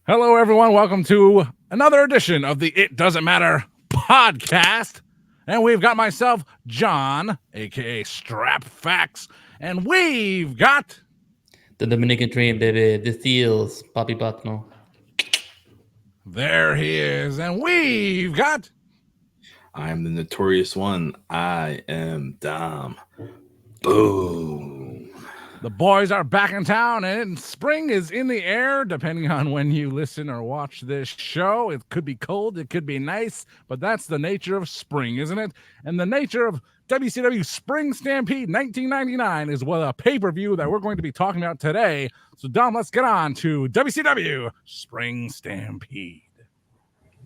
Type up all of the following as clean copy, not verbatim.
Hello, everyone. Welcome to another edition of the It Doesn't Matter podcast. And we've got myself, John, a.k.a. Strap Facts. And we've got... The Dominican Dream, baby. The Steels. Papi Patno. There he is. And we've got... I am the notorious one. I am Dom. Boom. The boys are back in town, and spring is in the air, depending on when you listen or watch this show. It could be cold, it could be nice, but that's the nature of spring, isn't it? And the nature of WCW Spring Stampede 1999 is what a pay-per-view that we're going to be talking about today. So, Dom, let's get on to WCW Spring Stampede.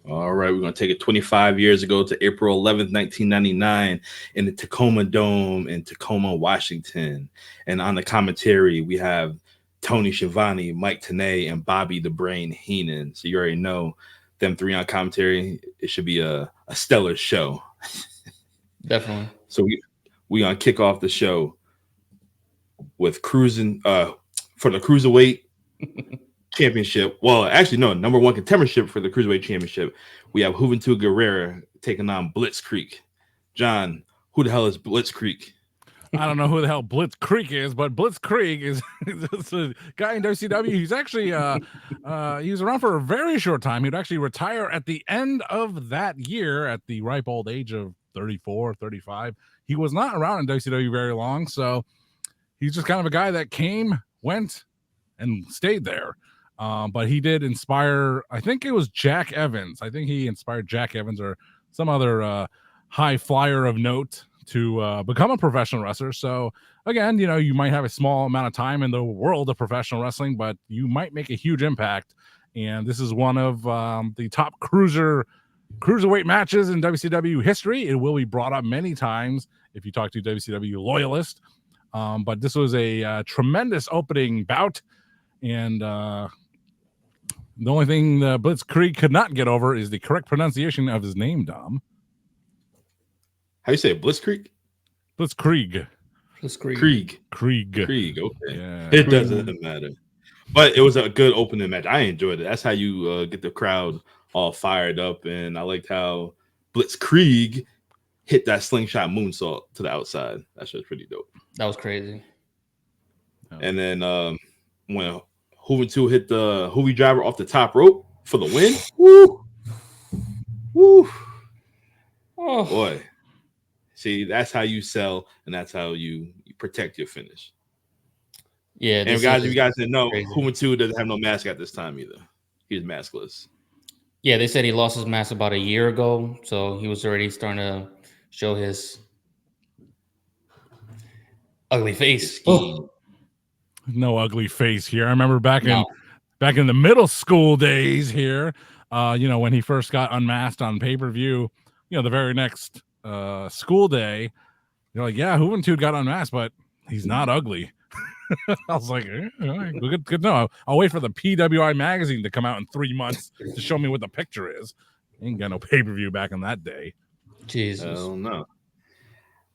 All right, we're going to take it 25 years ago to April 11th, 1999 in the Tacoma Dome in Tacoma, Washington. And on the commentary, we have Tony Schiavone, Mike Tenay, and Bobby the Brain Heenan. So you already know them three on commentary. It should be a stellar show. Definitely. So we going to kick off the show with cruising for the Cruiserweight Championship. Well, actually, no, number one contendership for the Cruiserweight Championship. We have Juventud Guerrera taking on Blitzkrieg. John, who the hell is Blitzkrieg? I don't know who the hell Blitzkrieg is, but Blitzkrieg is a guy in WCW. He's actually he was around for a very short time. He'd actually retire at the end of that year at the ripe old age of 34, 35. He was not around in WCW very long, so he's just kind of a guy that came, went, and stayed there. But he did inspire, I think it was Jack Evans. I think he inspired Jack Evans or some other high flyer of note to become a professional wrestler. So again, you know, you might have a small amount of time in the world of professional wrestling, but you might make a huge impact. And this is one of the top cruiserweight matches in WCW history. It will be brought up many times if you talk to WCW loyalists. But this was a tremendous opening bout. And the only thing the Blitzkrieg could not get over is the correct pronunciation of his name, Dom. How you say it? Blitzkrieg? Blitzkrieg. Krieg. Okay. Yeah. It doesn't matter. But it was a good opening match. I enjoyed it. That's how you get the crowd all fired up. And I liked how Blitzkrieg hit that slingshot moonsault to the outside. That shit was pretty dope. That was crazy. And then when Juventud hit the Hoovy driver off the top rope for the win. Woo! Woo! Oh boy. See, that's how you sell, and that's how you protect your finish. Yeah, and guys, if you guys didn't know, Juventud doesn't have no mask at this time either. He's maskless. Yeah, they said he lost his mask about a year ago, so he was already starting to show his ugly face. Oh. No ugly face here. I remember back in the middle school days here, when he first got unmasked on pay-per-view, the very next school day, you're like, yeah, Juventud got unmasked, but he's not ugly. I was like, good to know. I'll wait for the PWI magazine to come out in 3 months to show me what the picture is. Ain't got no pay-per-view back in that day. Jesus. Hell no.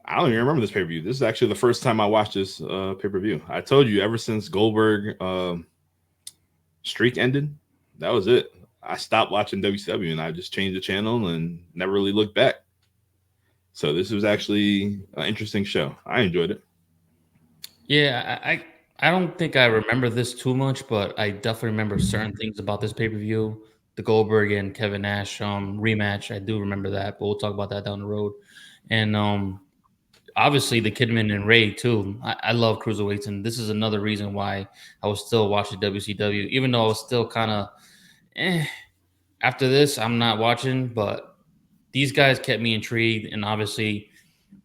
I don't even remember this pay-per-view. This is actually the first time I watched this pay-per-view. I told you, ever since Goldberg streak ended, that was it. I stopped watching WCW and I just changed the channel and never really looked back. So this was actually an interesting show. I enjoyed it. Yeah, I don't think I remember this too much, but I definitely remember certain things about this pay-per-view. The Goldberg and Kevin Nash rematch. I do remember that, but we'll talk about that down the road. And obviously the Kidman and Ray too. I love cruiserweights, and this is another reason why I was still watching WCW, even though I was still kind of after this I'm not watching, but these guys kept me intrigued. And obviously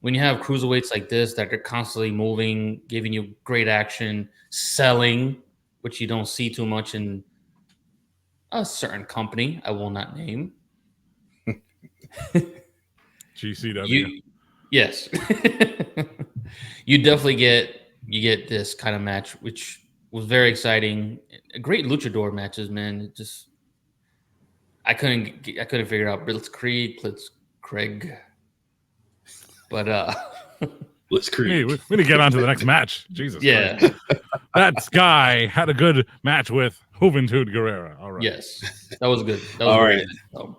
when you have cruiserweights like this that are constantly moving, giving you great action, selling, which you don't see too much in a certain company I will not name. GCW. Yes. You definitely get this kind of match, which was very exciting. Great luchador matches, man. It just I couldn't figure out Blitzkrieg, but Blitzkrieg. We need to get on to the next match. Jesus. Yeah. Christ. that guy had a good match with Juventud Guerrera. All right. Yes, that was good. That was All very right. good.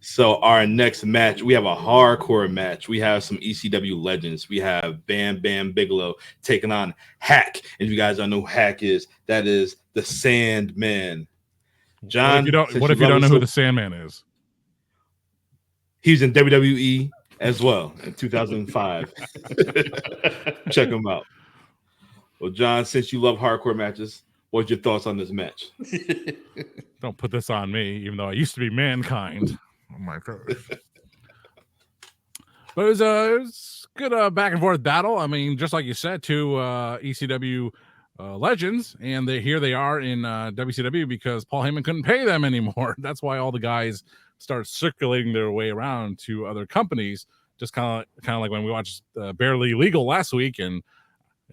So our next match, we have a hardcore match. We have some ECW legends. We have Bam Bam Bigalow taking on Hack. And if you guys don't know who Hack is, that is the Sandman. John, what if you don't know who the Sandman is? He was in WWE as well in 2005. Check him out. Well, John, since you love hardcore matches, what's your thoughts on this match? Don't put this on me, even though I used to be Mankind. Oh my god! But it was good back and forth battle. I mean, just like you said, two ECW legends, and here they are in WCW because Paul Heyman couldn't pay them anymore. That's why all the guys start circulating their way around to other companies. Just kind of like when we watched Barely Legal last week, and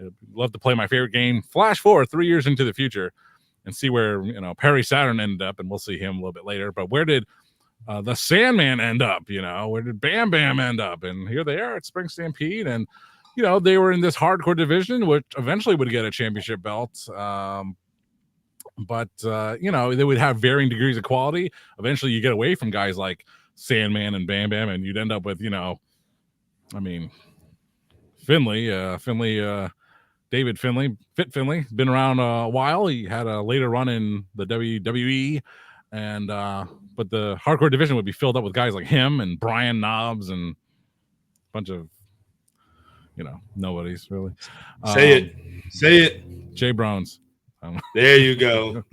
I'd love to play my favorite game, flash forward 3 years into the future, and see where Perry Saturn ended up, and we'll see him a little bit later. But where did the Sandman end up? Where did Bam Bam end up? And here they are at Spring Stampede, and they were in this hardcore division, which eventually would get a championship belt. But they would have varying degrees of quality. Eventually, you get away from guys like Sandman and Bam Bam, and you'd end up with Finley, David Finley, Fit Finley, been around a while. He had a later run in the WWE, and but the hardcore division would be filled up with guys like him and Brian Knobs and a bunch of nobodies really. Say it. Jay Browns. There you go.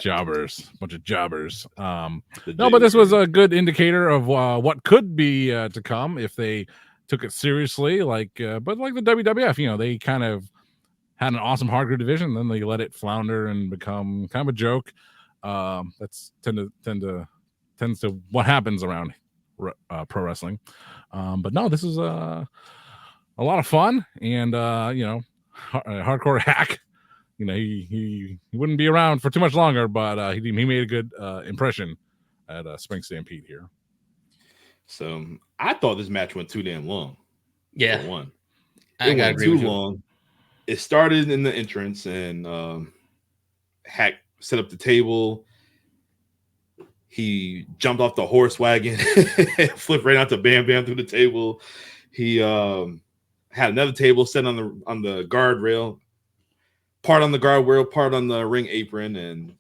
Jobbers, bunch of jobbers. No, but this was a good indicator of what could be to come if they took it seriously. But like the WWF, they kind of had an awesome hardcore division, then they let it flounder and become kind of a joke. That's tends to what happens around pro wrestling. But no, this is a lot of fun, and hardcore Hack. He wouldn't be around for too much longer, but he made a good impression at Spring Stampede here. So I thought this match went too damn long. Yeah, it went too long. It started in the entrance, and Hack set up the table. He jumped off the horse wagon, flipped right out to Bam Bam through the table. He had another table set on the guardrail. Part on the guardrail, part on the ring apron, and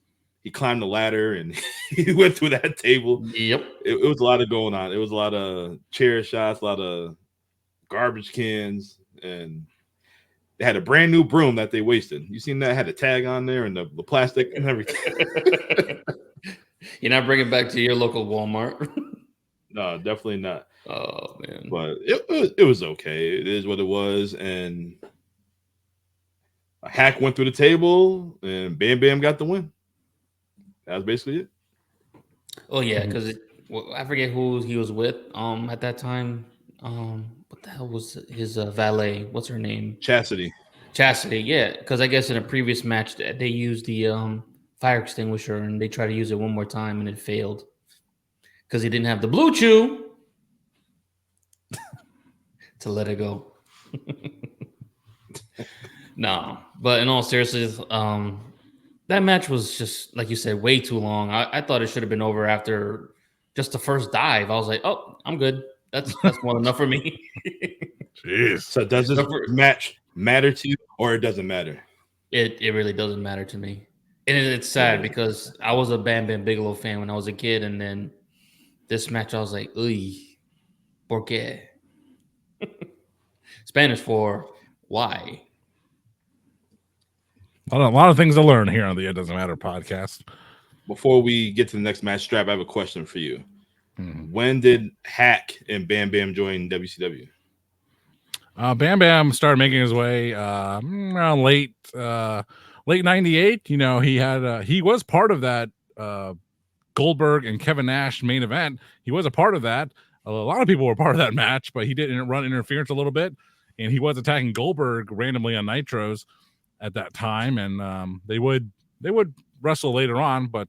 he climbed the ladder and he went through that table. Yep. It was a lot of going on. It was a lot of chair shots, a lot of garbage cans, and they had a brand new broom that they wasted. You seen that? It had a tag on there and the plastic and everything. You're not bringing it back to your local Walmart? No, definitely not. Oh, man. But it was okay. It is what it was, and a Hack went through the table, and Bam Bam got the win. That was basically it. Oh yeah, because I forget who he was with at that time. What the hell was his valet? What's her name? Chastity, yeah. Because I guess in a previous match they used the fire extinguisher, and they tried to use it one more time, and it failed because he didn't have the blue chew to let it go. No, but in all seriousness, that match was just, like you said, way too long. I thought it should have been over after just the first dive. I was like, oh, I'm good. That's more than enough for me. Jeez. So does this match matter to you, or it doesn't matter? It really doesn't matter to me. And it's sad because I was a Bam Bam Bigalow fan when I was a kid, and then this match I was like, uy, ¿por qué? Spanish for why. A lot of things to learn here on the It Doesn't Matter podcast. Before we get to the next match, Strap, I have a question for you. When did Hack and Bam Bam join WCW? Bam Bam started making his way around late '98. He was part of that Goldberg and Kevin Nash main event. He was a part of that. A lot of people were part of that match, but he didn't run interference a little bit, and he was attacking Goldberg randomly on Nitros at that time, and they would wrestle later on, but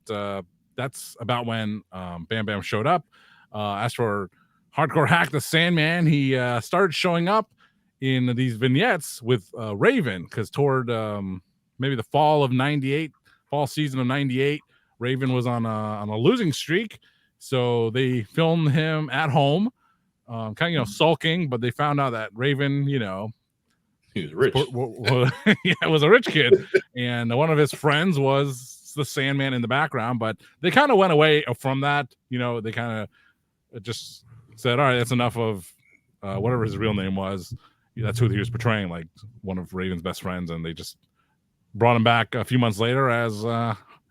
that's about when Bam Bam showed up. As for Hardcore Hack the Sandman, he started showing up in these vignettes with Raven, because toward maybe the fall season of 98. Raven was on a losing streak, so they filmed him at home, kind of sulking. But they found out that Raven, he was rich. Was a rich kid, and one of his friends was the Sandman in the background. But they kind of went away from that. They kind of just said, "All right, that's enough of whatever his real name was." That's who he was portraying, like one of Raven's best friends, and they just brought him back a few months later as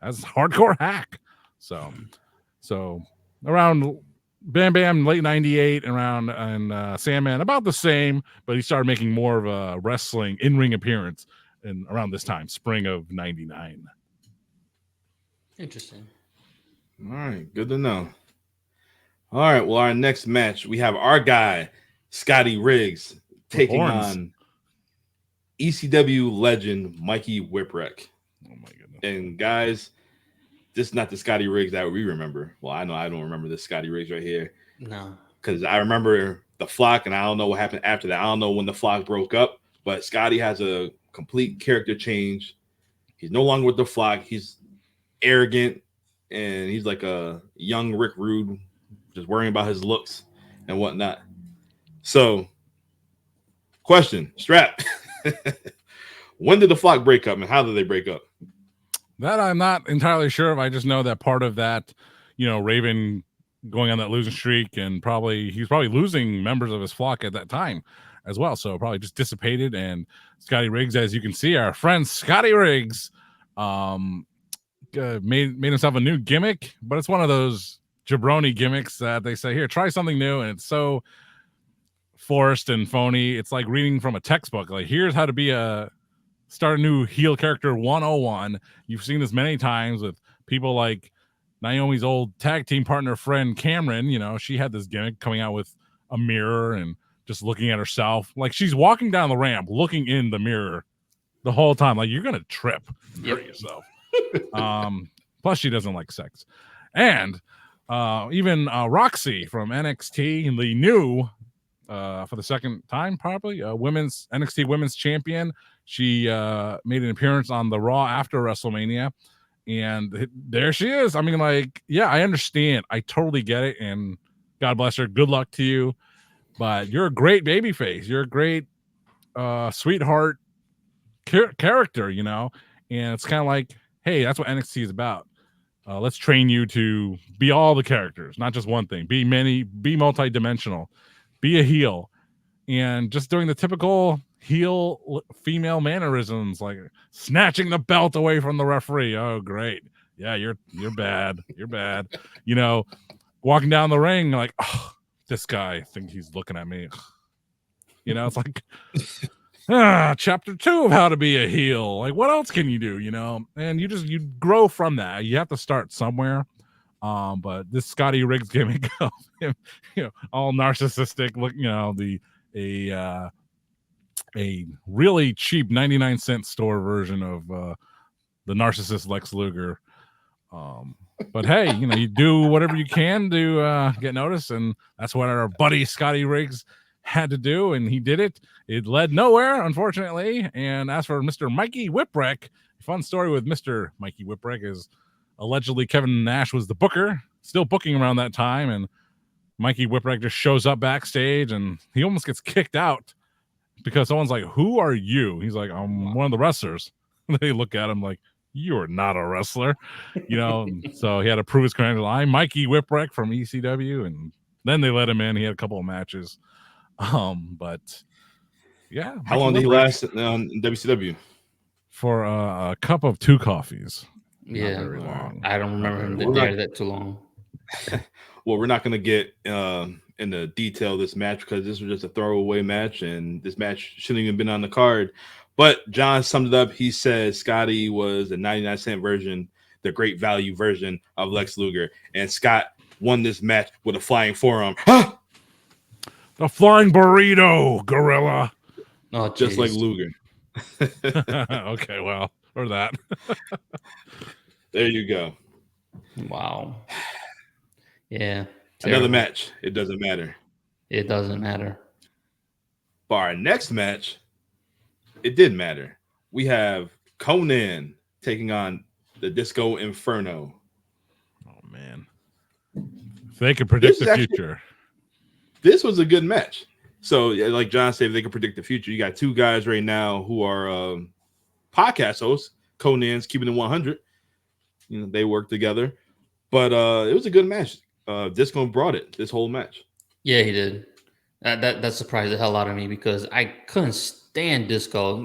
Hardcore Hack. So around Bam Bam late 98 and Sandman about the same, but he started making more of a wrestling in-ring appearance around this time, spring of 99. Interesting. All right, good to know. All right, well, our next match, we have our guy, Scotty Riggs, taking on ECW legend Mikey Whipwreck. Oh my goodness. And guys, this is not the Scotty Riggs that we remember. Well, I know I don't remember this Scotty Riggs right here. No. Because I remember the Flock, and I don't know what happened after that. I don't know when the Flock broke up, but Scotty has a complete character change. He's no longer with the Flock. He's arrogant, and he's like a young Rick Rude, just worrying about his looks and whatnot. So, question, Strap. When did the Flock break up, and how did they break up? That I'm not entirely sure of. I just know that part of that, Raven going on that losing streak, and he's probably losing members of his flock at that time as well. So probably just dissipated. And Scotty Riggs, as you can see, our friend Scotty Riggs, made himself a new gimmick, but it's one of those jabroni gimmicks that they say, here, try something new, and it's so forced and phony. It's like reading from a textbook. Like, here's how to start a new heel character 101. You've seen this many times with people like Naomi's old tag team partner friend Cameron. She had this gimmick coming out with a mirror and just looking at herself. Like, she's walking down the ramp looking in the mirror the whole time. Like, you're gonna trip and hurt yourself. Plus she doesn't like sex. And even Roxy from NXT, the new for the second time probably women's NXT women's champion, she made an appearance on the Raw after WrestleMania, and there she is. I mean, like, yeah, I understand, I totally get it, and God bless her, good luck to you, but you're a great babyface, you're a great sweetheart character, and it's kind of like, hey, that's what NXT is about. Let's train you to be all the characters, not just one thing. Be multi-dimensional, be a heel, and just doing the typical heel female mannerisms, like snatching the belt away from the referee. Oh, great. Yeah, you're bad. You're bad. Walking down the ring, like, oh, this guy, I think he's looking at me. It's like chapter 2 of how to be a heel. Like, what else can you do? And you grow from that. You have to start somewhere. But this Scotty Riggs gimmick of him, all narcissistic, look, a really cheap 99-cent store version of the narcissist Lex Luger. But hey, you do whatever you can to get noticed, and that's what our buddy Scotty Riggs had to do, and he did it. It led nowhere, unfortunately. And as for Mr. Mikey Whipwreck, a fun story with Mr. Mikey Whipwreck is allegedly Kevin Nash was the booker, still booking around that time, and Mikey Whipwreck just shows up backstage, and he almost gets kicked out because someone's like, who are you? He's like, I'm one of the wrestlers. They look at him like, you're not a wrestler, So he had to prove his credentials. I'm Mikey Whipwreck from ECW, and then they let him in. He had a couple of matches. But yeah. How long did he last in WCW? For a cup of 2 coffees. Yeah, very long. I don't remember him there that too long. Well, we're not going to get into detail of this match because this was just a throwaway match, and this match shouldn't even been on the card. But John summed it up. He said Scotty was the 99-cent version, the great value version of Lex Luger, and Scott won this match with a flying forearm. The flying burrito, gorilla. Oh, just like Luger. Okay, well, or that. There you go. Wow. Yeah. Another match. It doesn't matter. It doesn't matter. For our next match, it did matter. We have Conan taking on the Disco Inferno. Oh man, if they could predict the future. This was a good match. So, like John said, if they can predict the future, you got two guys right now who are podcast hosts. Conan's keeping it 100. You know, they work together. But it was a good match. Disco brought it this whole match. Yeah, he did. That surprised the hell out of me because I couldn't stand Disco.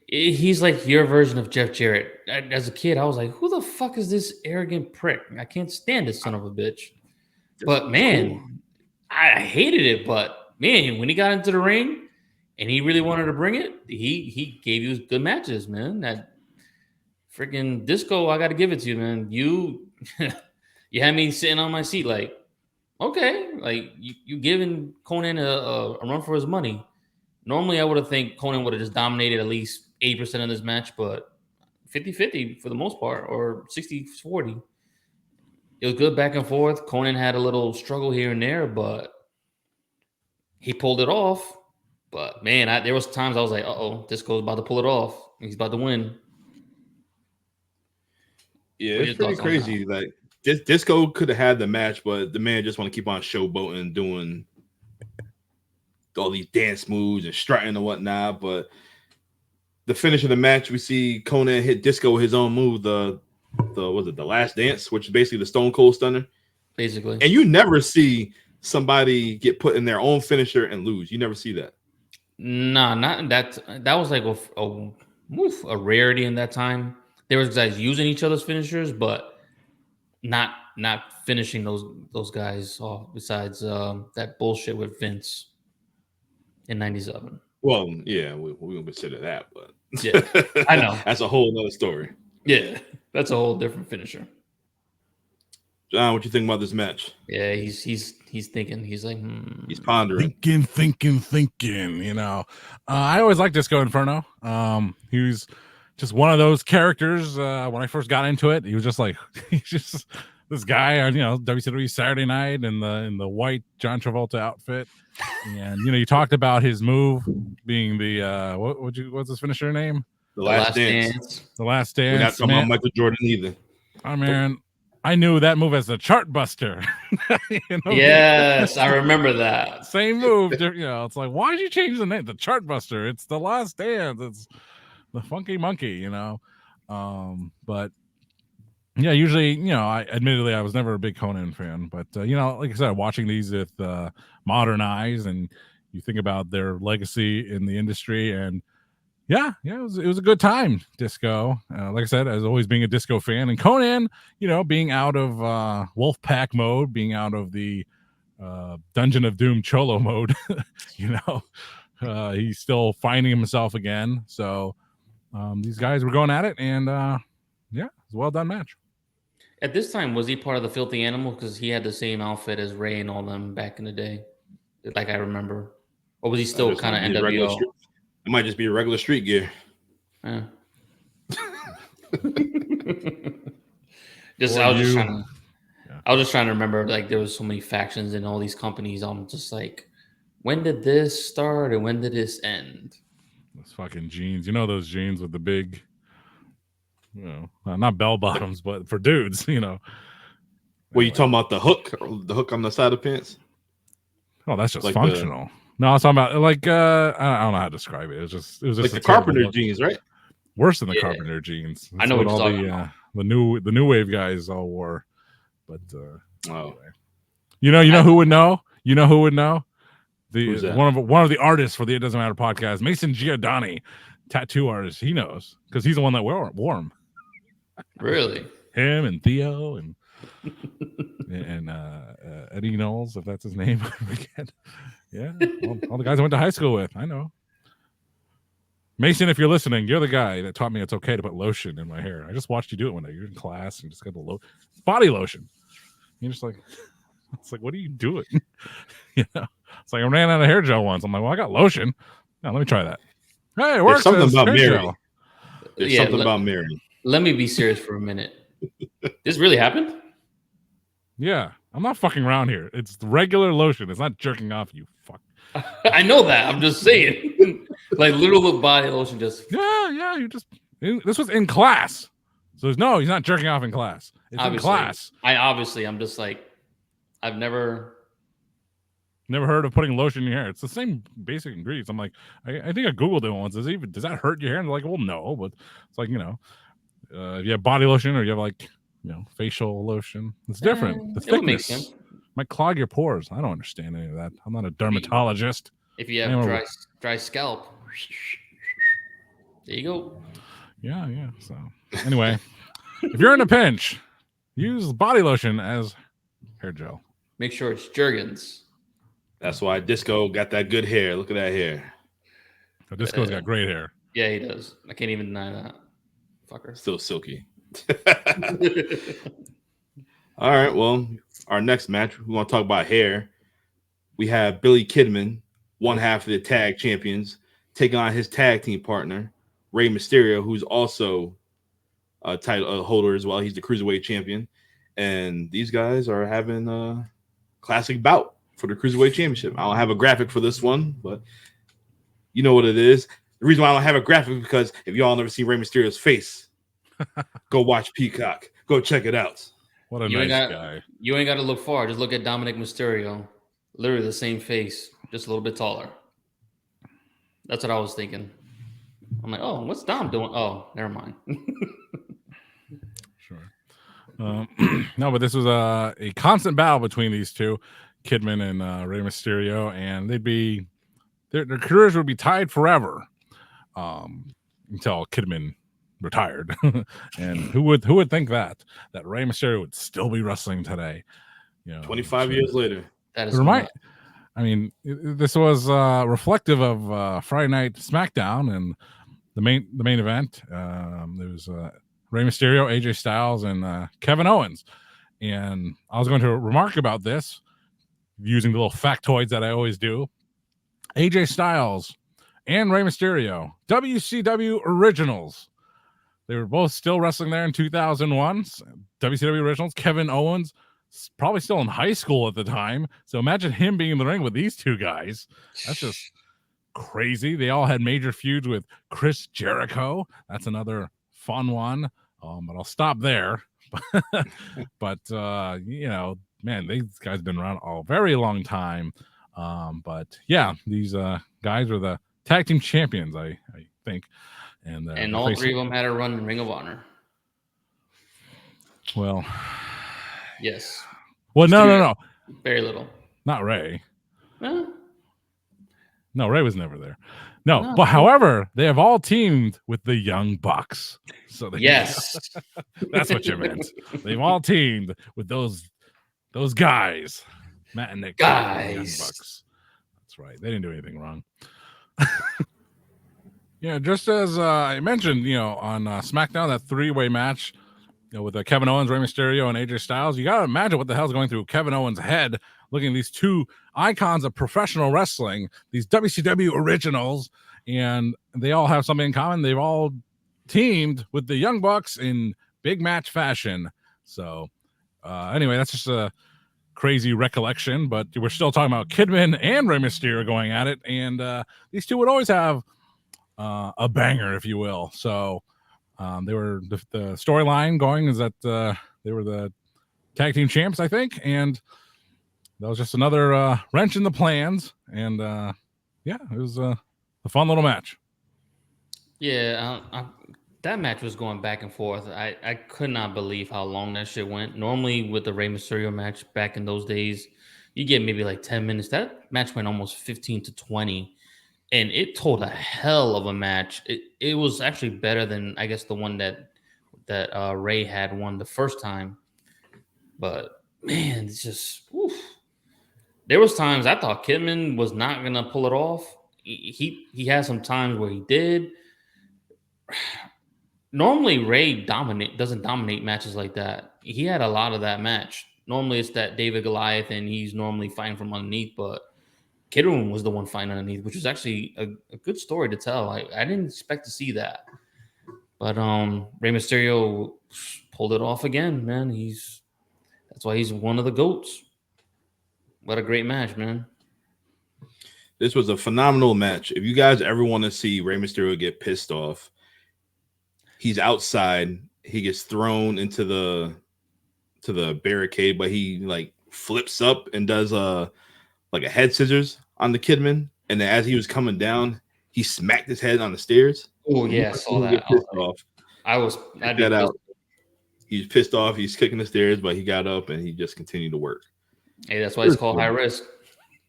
He's like your version of Jeff Jarrett. As a kid, I was like, who the fuck is this arrogant prick? I can't stand this son of a bitch. But man, I hated it. But man, when he got into the ring and he really wanted to bring it, he gave you good matches, man. That freaking Disco, I got to give it to you, man. You had me sitting on my seat like, okay, like you giving Conan a run for his money. Normally, I would have think Conan would have just dominated at least 80% of this match, but 50-50 for the most part, or 60-40. It was good back and forth. Conan had a little struggle here and there, but he pulled it off. But man, there was times I was like, "Uh-oh, Disco's about to pull it off. He's about to win." Yeah, it's pretty crazy. Like Disco could have had the match, but the man just want to keep on showboating, doing all these dance moves and strutting and whatnot. But the finish of the match, we see Conan hit Disco with his own move, the last dance, which is basically the Stone Cold Stunner. Basically. And you never see somebody get put in their own finisher and lose. You never see that. Nah, not that. That was like a rarity in that time. There was guys using each other's finishers, but not finishing those guys off. Besides that bullshit with Vince in '97. Well, yeah, we won't consider that, but yeah, I know that's a whole other story. Yeah, that's a whole different finisher. John, what you think about this match? Yeah, he's thinking. He's like, he's pondering, thinking. You know, I always liked Disco Inferno. He was just one of those characters. When I first got into it, he was just like he's just this guy on WCW Saturday Night in the white John Travolta outfit, and you talked about his move being the what's his finisher name? The Last Dance. The Last Dance. We're not talking about Michael Jordan either. Oh man, I knew that move as the Chart Buster. Yes, I remember that. Same move. It's like, why did you change the name? The Chart Buster. It's the Last Dance. It's the Funky Monkey. But yeah, usually, I was never a big Conan fan, but like I said, watching these with modern eyes, and you think about their legacy in the industry, and yeah, it was a good time. Disco, like I said, as always being a Disco fan, and Conan, being out of Wolfpack mode, being out of the Dungeon of Doom Cholo mode, he's still finding himself again. So these guys were going at it, and yeah, it's a well done match. At this time, was he part of the Filthy Animal? Because he had the same outfit as Ray and all them back in the day, like I remember. Or was he still kind of NWO? It might just be a regular street gear. Yeah. I was just trying to remember. Like, there was so many factions in all these companies. I'm just like, when did this start and when did this end? Those fucking jeans. Those jeans with the big, not bell bottoms, but for dudes. Were you talking about the hook on the side of pants? Oh, that's just like functional. No, I was talking about like I don't know how to describe it. It was just like the Carpenter jeans, right? Worse than the Carpenter jeans. That's I know what all the new wave guys all wore. But anyway. You know who would know? You know who would know? One of the artists for the It Doesn't Matter podcast, Mason Giordani, tattoo artist. He knows because he's the one that wore them. Really? Him and Theo and Eddie Knowles, if that's his name. Yeah, all the guys I went to high school with. I know. Mason, if you're listening, you're the guy that taught me it's okay to put lotion in my hair. I just watched you do it one day. You're in class and just got the body lotion. You're just like, it's like, what are you doing? It's like I ran out of hair gel once. I'm like, well, I got lotion. Now let me try that. Hey, it works. There's something about Mary. There's something about Mary. Let me be serious for a minute. This really happened? Yeah. I'm not fucking around here. It's regular lotion. It's not jerking off, you fuck. I know that. I'm just saying. Like literal body lotion just. Yeah. This was in class. So no, he's not jerking off in class. It's obviously, in class. I'm just like, I've never heard of putting lotion in your hair. It's the same basic ingredients. I'm like, I think I Googled it once. Does that hurt your hair? And they're like, well, no, but it's like, if you have body lotion or you have like, facial lotion, it's different. The it would make thickness sense. might clog your pores. I don't understand any of that. I'm not a dermatologist. If you have dry scalp, there you go. Yeah. So anyway, if you're in a pinch, use body lotion as hair gel. Make sure it's Jergens. That's why Disco got that good hair. Look at that hair. So Disco's got great hair. Yeah, he does. I can't even deny that. Fucker. Still silky. All right. Well, our next match, we want to talk about hair. We have Billy Kidman, one half of the tag champions, taking on his tag team partner, Rey Mysterio, who's also a title holder as well. He's the cruiserweight champion. And these guys are having a classic bout for the cruiserweight championship. I don't have a graphic for this one, but you know what it is. The reason why I don't have a graphic is because if y'all never seen Rey Mysterio's face, go watch Peacock. Go check it out. What a nice guy. You ain't got to look far. Just look at Dominic Mysterio. Literally the same face, just a little bit taller. That's what I was thinking. I'm like, oh, what's Dom doing? Oh, never mind. Sure. No, but this was a constant battle between these two, Kidman and Rey Mysterio, and their careers would be tied forever until Kidman retired. And who would think that Rey Mysterio would still be wrestling today? 25 years later. That is this was reflective of Friday Night SmackDown and the main event. There was Rey Mysterio, AJ Styles, and Kevin Owens. And I was going to remark about this using the little factoids that I always do. AJ Styles and Rey Mysterio, WCW originals. They were both still wrestling there in 2001. WCW originals. Kevin Owens, probably still in high school at the time. So imagine him being in the ring with these two guys. That's just crazy. They all had major feuds with Chris Jericho. That's another fun one. But I'll stop there. But man, these guys have been around a very long time. But yeah, these guys were the tag team champions, I think. And all three of them had a run in Ring of Honor. Well, yes. Well, no. Very little. Not Ray. Huh? No, Ray was never there. No, but however, they have all teamed with the Young Bucks. So yes, that's what you meant. They've all teamed with those guys, Matt and Nick. Guys, Young Bucks. That's right. They didn't do anything wrong. Just as I mentioned, on SmackDown, that three-way match, with Kevin Owens, Rey Mysterio, and AJ Styles, you got to imagine what the hell's going through Kevin Owens' head, looking at these two icons of professional wrestling, these WCW originals, and they all have something in common. They've all teamed with the Young Bucks in big match fashion. So, anyway, that's just a crazy recollection, but we're still talking about Kidman and Rey Mysterio going at it, and these two would always have a banger, if you will. So, they were the storyline going is that they were the tag team champs, I think, and that was just another wrench in the plans. And it was a fun little match. Yeah, that match was going back and forth. I could not believe how long that shit went. Normally, with the Rey Mysterio match back in those days, you get maybe like 10 minutes. That match went almost 15 to 20. And it told a hell of a match. It was actually better than, I guess, the one that Ray had won the first time. But man, it's just oof. There was times I thought Kidman was not gonna pull it off. He had some times where he did. Normally, Ray doesn't dominate matches like that. He had a lot of that match. Normally, it's that David Goliath, and he's normally fighting from underneath, but Kidman was the one fighting underneath, which was actually a good story to tell. I didn't expect to see that. But Rey Mysterio pulled it off again, man. That's why he's one of the GOATs. What a great match, man. This was a phenomenal match. If you guys ever want to see Rey Mysterio get pissed off, He's outside. He gets thrown into the barricade, but he like flips up and does like a head scissors on the Kidman. And then as he was coming down, he smacked his head on the stairs. Oh yeah, I saw that. Get pissed off. I'd That be out. He's pissed off. He's kicking the stairs, but he got up and he just continued to work. Hey, that's why it's called high risk.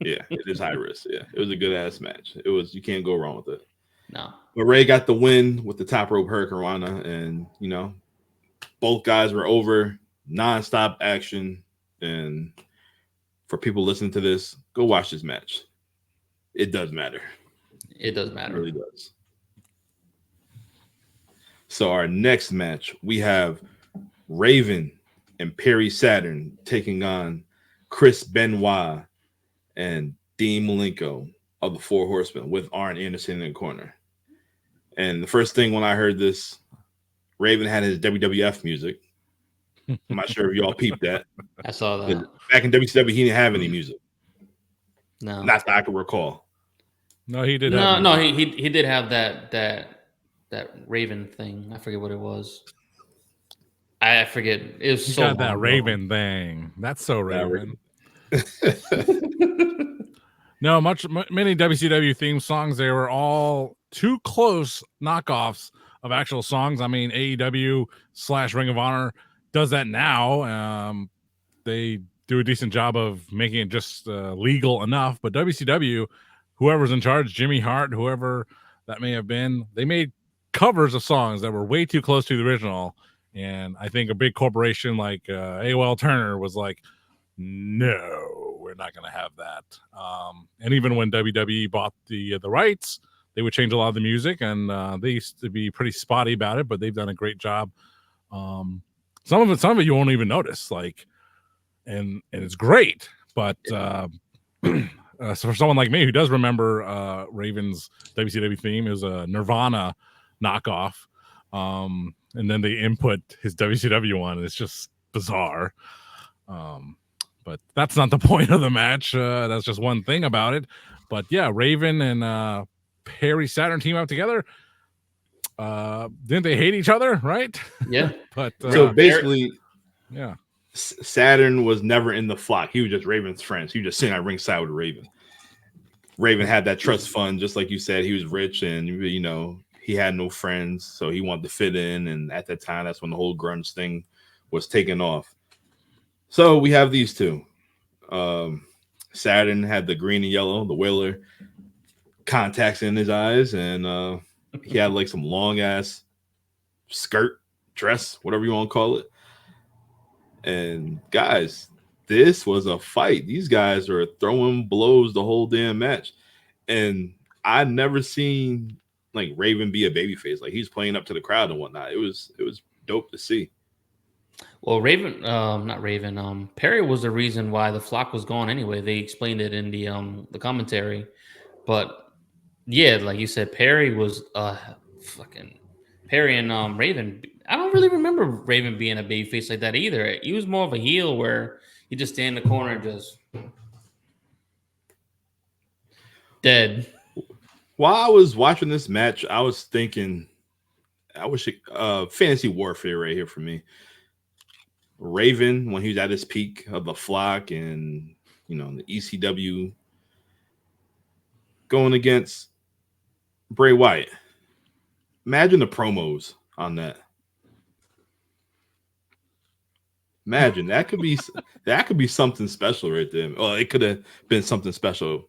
Yeah, it is high risk. Yeah, it was a good ass match. It was. You can't go wrong with it. No. But Ray got the win with the top rope hurricanrana, and you know, both guys were over, nonstop action. And for people listening to this, go watch this match. It does matter. It does matter. It really does. So our next match, we have Raven and Perry Saturn taking on Chris Benoit and Dean Malenko of the Four Horsemen with Arn Anderson in the corner. And the first thing when I heard this, Raven had his WWF music. I'm not sure if y'all peeped that. I saw that. Back in WCW, he didn't have any music. No. Not that I can recall. No, he did. No, he did have that Raven thing. I forget what it was. I forget. It was He's so got that Raven thing. That's so Raven. No, many WCW theme songs, they were all too close knockoffs of actual songs. I mean, AEW / Ring of Honor does that now. They do a decent job of making it just legal enough. But WCW, whoever's in charge, Jimmy Hart, whoever that may have been, they made covers of songs that were way too close to the original. And I think a big corporation like AOL Turner was like, no, we're not going to have that. And even when WWE bought the rights, they would change a lot of the music, and they used to be pretty spotty about it, but they've done a great job. Some of it you won't even notice, like, and it's great. But so for someone like me who does remember Raven's WCW theme, it was a Nirvana knockoff, and then they input his WCW one, and it's just bizarre. But that's not the point of the match. That's just one thing about it. But yeah, Raven and Perry Saturn team up together. Didn't they hate each other, right? Yeah. But so basically, yeah, Saturn was never in the flock. He was just Raven's friend. He was just sitting at ringside with Raven. Raven had that trust fund, just like you said. He was rich, and you know he had no friends, so he wanted to fit in. And at that time, that's when the whole grunge thing was taking off. So we have these two. Saturn had the green and yellow, the Whaler contacts in his eyes, and he had like some long ass skirt, dress, whatever you want to call it. And guys, this was a fight. These guys were throwing blows the whole damn match. And I never seen like Raven be a babyface. Like he's playing up to the crowd and whatnot. It was dope to see. Well, not Raven. Perry was the reason why the flock was gone anyway. They explained it in the commentary. But yeah, like you said, Perry was fucking Perry and Raven. I don't really remember Raven being a babyface like that either. He was more of a heel where he just stand in the corner and just dead. While I was watching this match, I was thinking, I wish fantasy warfare right here for me. Raven, when he was at his peak of the flock and you know the ECW, going against Bray Wyatt. Imagine the promos on that. Imagine that could be something special right there. Well, it could have been something special.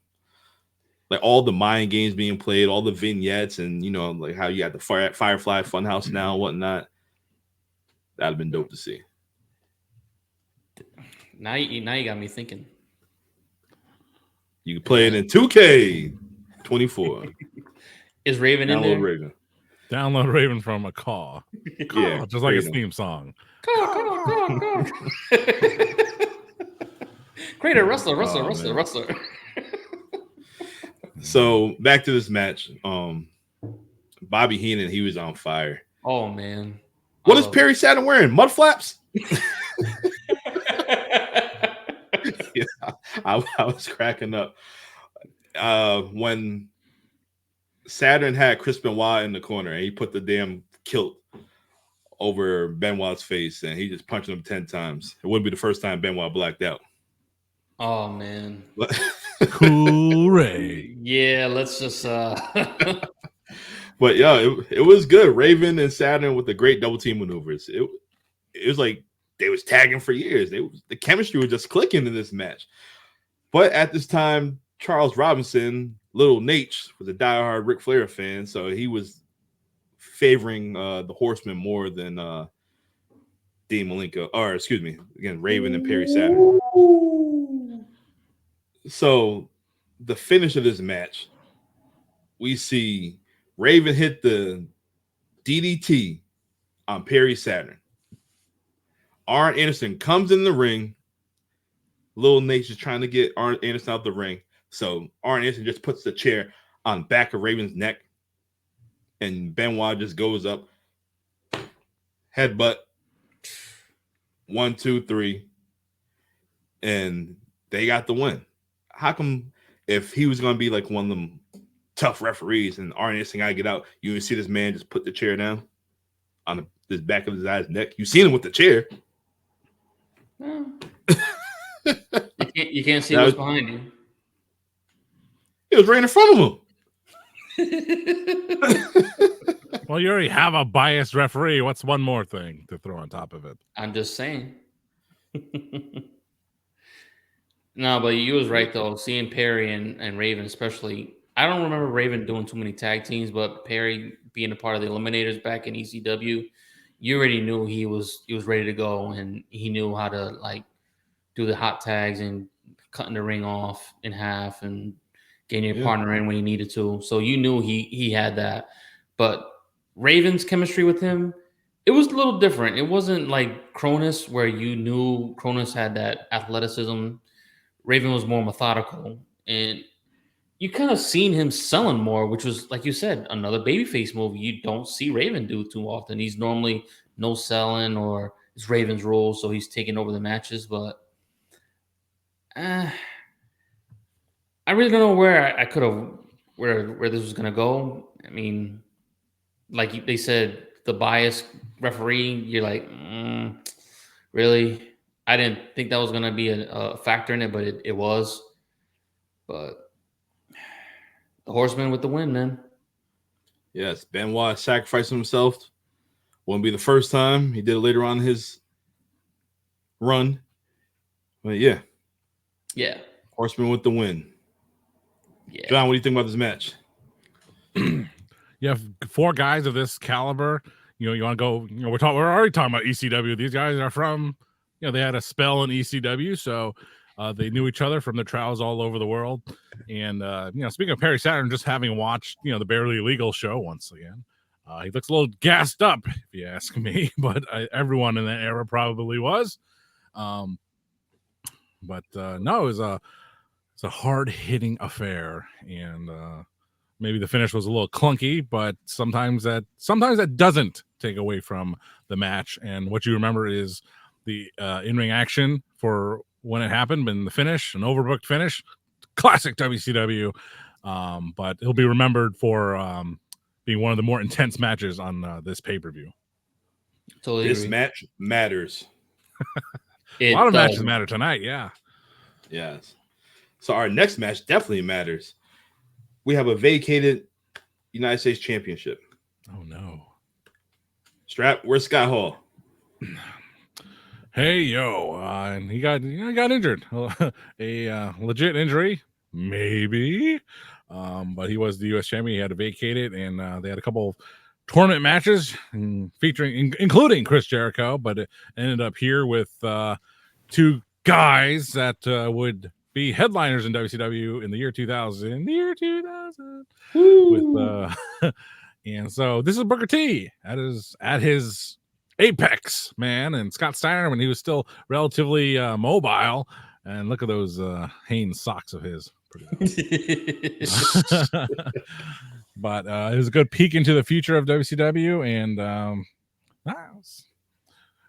Like all the mind games being played, all the vignettes, and you know, like how you got the Firefly Funhouse now and whatnot. That'd have been dope to see. Now you got me thinking. You can play it in 2K24. Is Raven in there? Raven. Download Raven from a call. Yeah, just like his theme song. Call. Greater wrestler. So back to this match. Bobby Heenan, he was on fire. Oh man. What is Perry Saturn wearing? Mud flaps? Yeah, I was cracking up. When Saturn had Chris Benoit in the corner and he put the damn kilt over Benoit's face, and he just punched him 10 times. It wouldn't be the first time Benoit blacked out. Oh man. Hooray. Yeah, let's just But yeah, it was good. Raven and Saturn with the great double team maneuvers. It was like they was tagging for years. The chemistry was just clicking in this match. But at this time, Charles Robinson, Little Nate, was a diehard Ric Flair fan, so he was favoring the Horsemen more than Dean Malenko, or excuse me, again, Raven and Perry Saturn. So the finish of this match, we see Raven hit the DDT on Perry Saturn. Arn Anderson comes in the ring. Little Nate's just trying to get Arn Anderson out the ring. So Arn Anderson just puts the chair on the back of Raven's neck. And Benoit just goes up. Headbutt. 1, 2, 3. And they got the win. How come if he was going to be like one of them tough referees and Arn Anderson got to get out, you would see this man just put the chair down on the back of his guy's neck? You seen him with the chair. You can't see what's behind you. It was right in front of him. Well, you already have a biased referee. What's one more thing to throw on top of it? I'm just saying. No, but you was right though. Seeing Perry and Raven, especially, I don't remember Raven doing too many tag teams, but Perry being a part of the Eliminators back in ECW, you already knew he was ready to go, and he knew how to like do the hot tags and cutting the ring off in half and getting your partner in when he needed to. So you knew he had that. But Raven's chemistry with him, it was a little different. It wasn't like Cronus, where you knew Cronus had that athleticism. Raven was more methodical, and you kind of seen him selling more, which was, like you said, another babyface move you don't see Raven do too often. He's normally no selling, or it's Raven's role, so he's taking over the matches. But I really don't know where I could have where this was gonna go. I mean, like they said, the biased referee. You're like, really? I didn't think that was gonna be a factor in it, but it was. But the Horseman with the win, man. Yes, Benoit sacrificing himself. Won't be the first time. He did it later on in his run. But yeah. Horseman with the win. Yeah. John, what do you think about this match? You have 4 guys of this caliber. You know, you want to go. You know, we're already talking about ECW. These guys are from. You know, they had a spell in ECW, so they knew each other from their travels all over the world. And you know, speaking of Perry Saturn, just having watched the Barely Legal show once again, he looks a little gassed up, if you ask me. But everyone in that era probably was. No, it was a hard hitting affair, and maybe the finish was a little clunky, but sometimes that doesn't take away from the match. And what you remember is the in-ring action for when it happened, and the finish, an overbooked finish, classic WCW. But he'll be remembered for being one of the more intense matches on this pay-per-view. Totally This agree. match matters. A lot of matches matter tonight, yeah. Yes. So our next match definitely matters. We have a vacated United States Championship. Oh no. Strap, where's Scott Hall? Hey yo, and he got injured. A legit injury, maybe. But he was the U.S. champion. He had to vacate it, and they had a couple of tournament matches including Chris Jericho. But it ended up here with 2 guys that would be headliners in WCW in the year 2000. With and so this is Booker T at his apex, man, and Scott Steiner when he was still relatively mobile. And look at those Hanes socks of his. But it was a good peek into the future of WCW, and it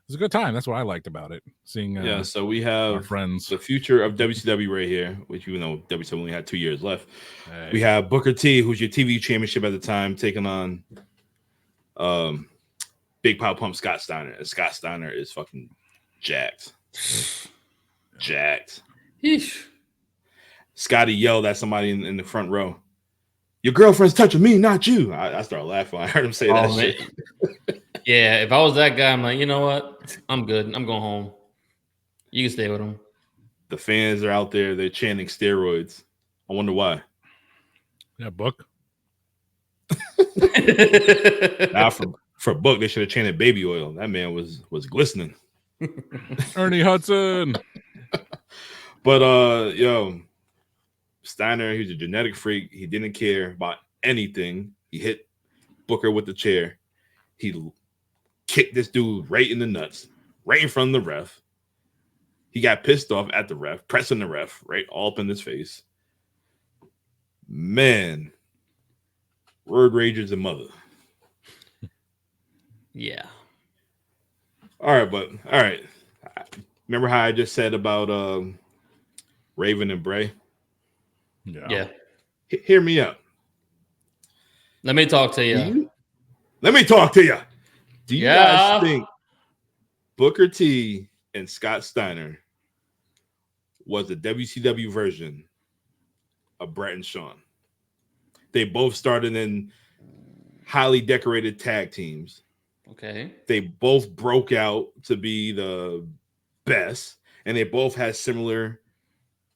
was a good time. That's what I liked about it. Seeing so we have our friends, the future of WCW right here, which WCW only had 2 years left. Hey. We have Booker T, who's your TV championship at the time, taking on Big Power Pump Scott Steiner. And Scott Steiner is fucking jacked. Jacked. Yeesh. Scotty yelled at somebody in the front row. Your girlfriend's touching me, not you. I started laughing. I heard him say that shit. Yeah, if I was that guy, I'm like, you know what? I'm good. I'm going home. You can stay with him. The fans are out there. They're chanting steroids. I wonder why. Yeah, Book. Now for Book, they should have chanted baby oil. That man was glistening. Ernie Hudson. But yo, Steiner, he was a genetic freak. He didn't care about anything. He hit Booker with the chair. He kicked this dude right in the nuts, right in front of the ref. He got pissed off at the ref, pressing the ref right all up in his face. Man, Road Rage is a mother. Yeah. All right. Remember how I just said about Raven and Bray? Yeah. Hear me out. Let me talk to you. Let me talk to you. Do you Yeah. guys think Booker T and Scott Steiner was the WCW version of Brett and Shawn? They both started in highly decorated tag teams. Okay. They both broke out to be the best, and they both had similar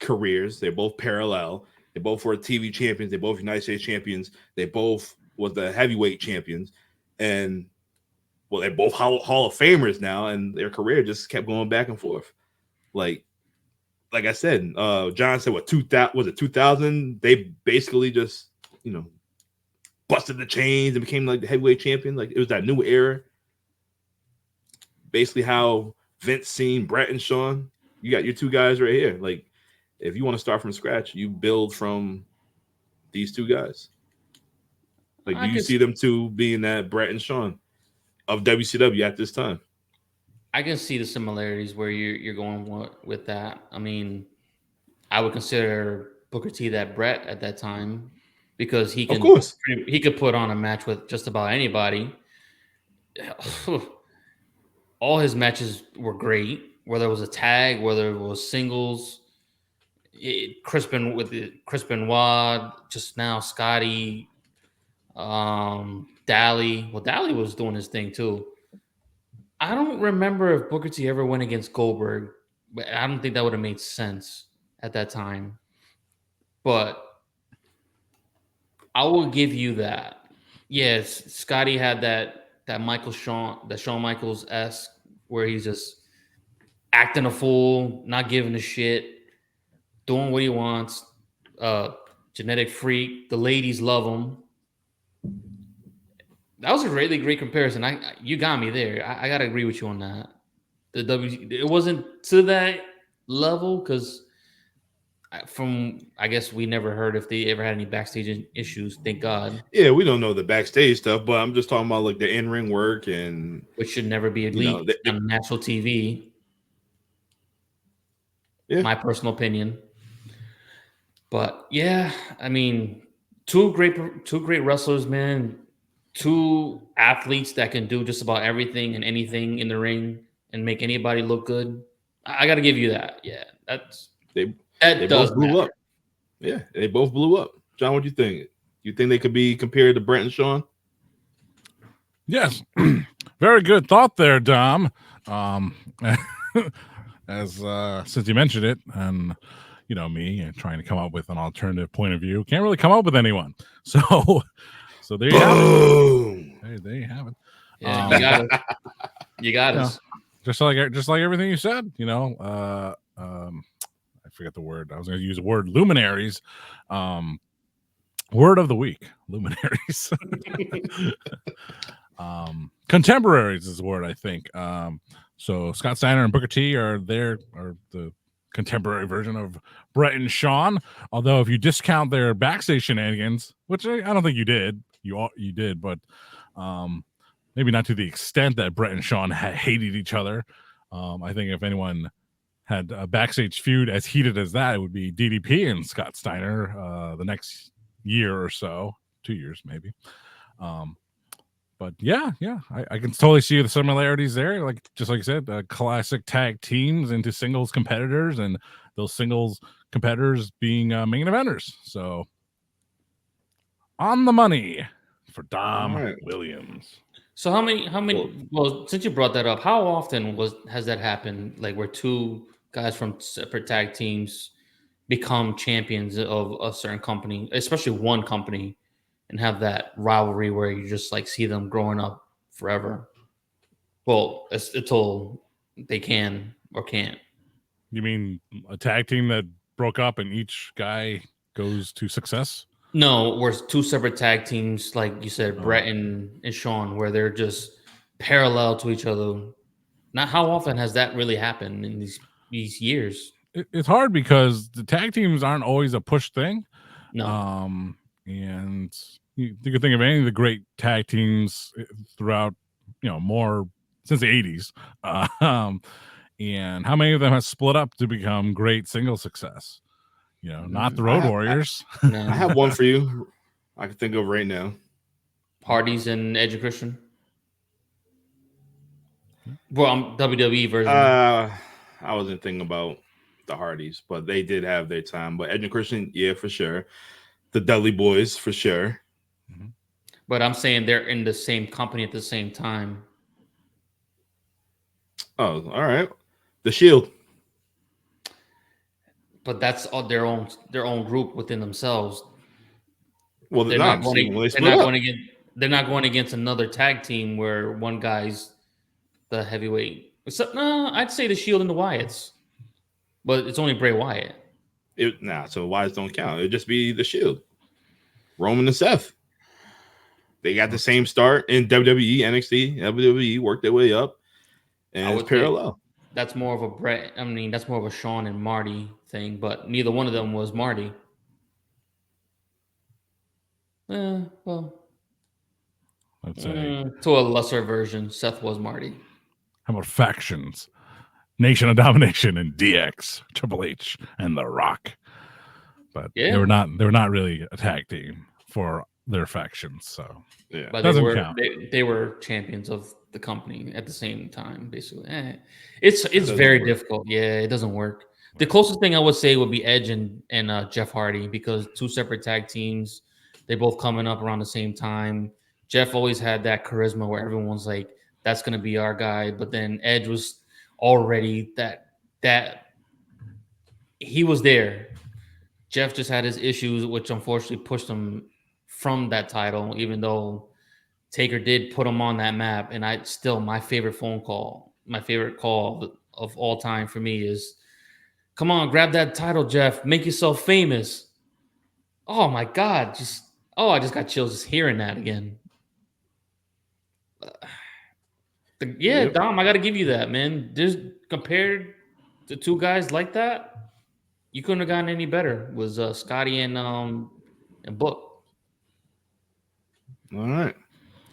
careers. They both parallel. They both were TV champions. They both United States champions. They both was the heavyweight champions, and well, they're both Hall of Famers now, and their career just kept going back and forth. Like I said, John said, what, 2000, was it 2000? They basically just, busted the chains and became like the heavyweight champion. Like it was that new era. Basically how Vince seen Brett and Shawn. You got your two guys right here. Like if you want to start from scratch, you build from these two guys. Like, do you see them two being that Brett and Shawn of WCW at this time? I can see the similarities where you're going with that. I mean, I would consider Booker T that Brett at that time because he could put on a match with just about anybody. All his matches were great, whether it was a tag, whether it was singles. Chris Benoit, just now Scotty, Dally. Well, Dally was doing his thing too. I don't remember if Booker T ever went against Goldberg, but I don't think that would have made sense at that time. But I will give you that. Yes, Scotty had that Shawn Michaels-esque, where he's just acting a fool, not giving a shit, doing what he wants. Genetic freak. The ladies love him. That was a really great comparison. You got me there. I gotta agree with you on that. It wasn't to that level because I guess we never heard if they ever had any backstage issues. Thank God. Yeah, we don't know the backstage stuff, but I'm just talking about like the in-ring work, and which should never be leaked on national TV. Yeah, my personal opinion. But yeah, I mean, two great wrestlers, man. Two athletes that can do just about everything and anything in the ring and make anybody look good. I got to give you that. Yeah, they both blew up. Yeah, they both blew up. John, what do you think? You think they could be compared to Brett and Shawn? Yes, very good thought there, Dom. As since you mentioned it, and me and trying to come up with an alternative point of view, can't really come up with anyone. So there you have it. Hey, there you have it. Yeah, you got it. You got us. Just like everything you said. I forget the word. I was going to use the word luminaries. Word of the week, luminaries. Contemporaries is the word, I think. So Scott Steiner and Booker T are the contemporary version of Brett and Shawn. Although if you discount their backstage shenanigans, which I don't think you did. You did, but maybe not to the extent that Brett and Shawn hated each other. I think if anyone had a backstage feud as heated as that, it would be DDP and Scott Steiner the next year or so, 2 years maybe. But yeah, I can totally see the similarities there. Like just like you said, classic tag teams into singles competitors, and those singles competitors being main eventers. So on the money for Dom Williams. So how many? Well, since you brought that up, how often has that happened? Like where two guys from separate tag teams become champions of a certain company, especially one company, and have that rivalry where you just like see them growing up forever. Well, until they can or can't. You mean a tag team that broke up and each guy goes to success? No, we're two separate tag teams, like you said, Brett and Sean, where they're just parallel to each other. Not how often has that really happened in these years? It's hard because the tag teams aren't always a push thing. No. And you can think of any of the great tag teams throughout, more since the 80s. And how many of them have split up to become great single success? Not the Road Warriors. I have one for you. I can think of right now. Hardys and Edge and Christian. Well, WWE version. I wasn't thinking about the Hardys, but they did have their time. But Edge and Christian, yeah, for sure. The Dudley Boys, for sure. But I'm saying they're in the same company at the same time. Oh, all right. The Shield. But that's all their own group within themselves. Well, they're not going against another tag team where one guy's the heavyweight. No, I'd say the Shield and the Wyatts, but it's only Bray Wyatt. So Wyatts don't count. It'd just be the Shield. Roman and Seth. They got the same start in WWE, NXT, WWE, worked their way up, and it's parallel. That's more of a Brett. I mean, that's more of a Sean and Marty thing, but neither one of them was Marty. Well, let's say to a lesser version, Seth was Marty. How about factions? Nation of Domination and DX, Triple H, and The Rock. But they were not really a tag team for their factions, so yeah, but doesn't count. They were champions of the company at the same time, basically. It's very difficult. Yeah, it doesn't work. The closest thing I would say would be Edge and Jeff Hardy, because two separate tag teams, they both coming up around the same time. Jeff always had that charisma where everyone's like, that's going to be our guy. But then Edge was already that he was there. Jeff just had his issues, which unfortunately pushed him from that title, even though Taker did put him on that map. And my favorite call of all time for me is, come on, grab that title, Jeff. Make yourself famous. Oh my God. I just got chills just hearing that again. Dom, I got to give you that, man. Compared to two guys like that, you couldn't have gotten any better. Was Scotty and Book. All right.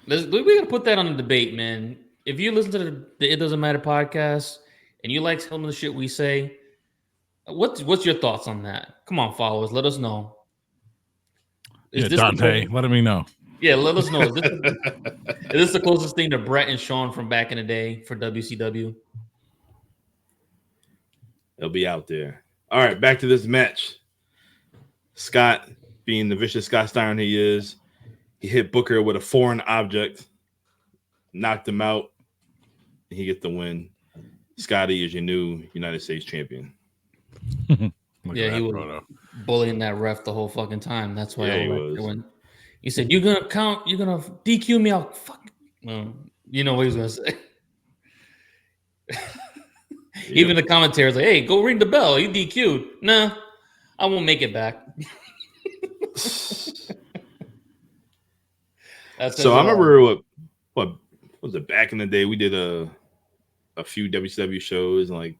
We got to put that on the debate, man. If you listen to the It Doesn't Matter podcast and you like some of the shit we say, what's your thoughts on that? Come on, followers, let us know. Dante, let me know. Yeah, let us know. Is this the closest thing to Brett and Sean from back in the day for WCW? It'll be out there. All right, back to this match. Scott, being the vicious Scott Steiner he is, he hit Booker with a foreign object, knocked him out, and he gets the win. Scotty is your new United States champion. He was bullying that ref the whole fucking time. That's why he was. When he said, "You're gonna DQ me," I'll fuck. Well, you know what he was gonna say. Even the commentator's like, "Hey, go ring the bell. You DQ'd." Nah, I won't make it back. So I remember what was it back in the day? We did a few WCW shows, and like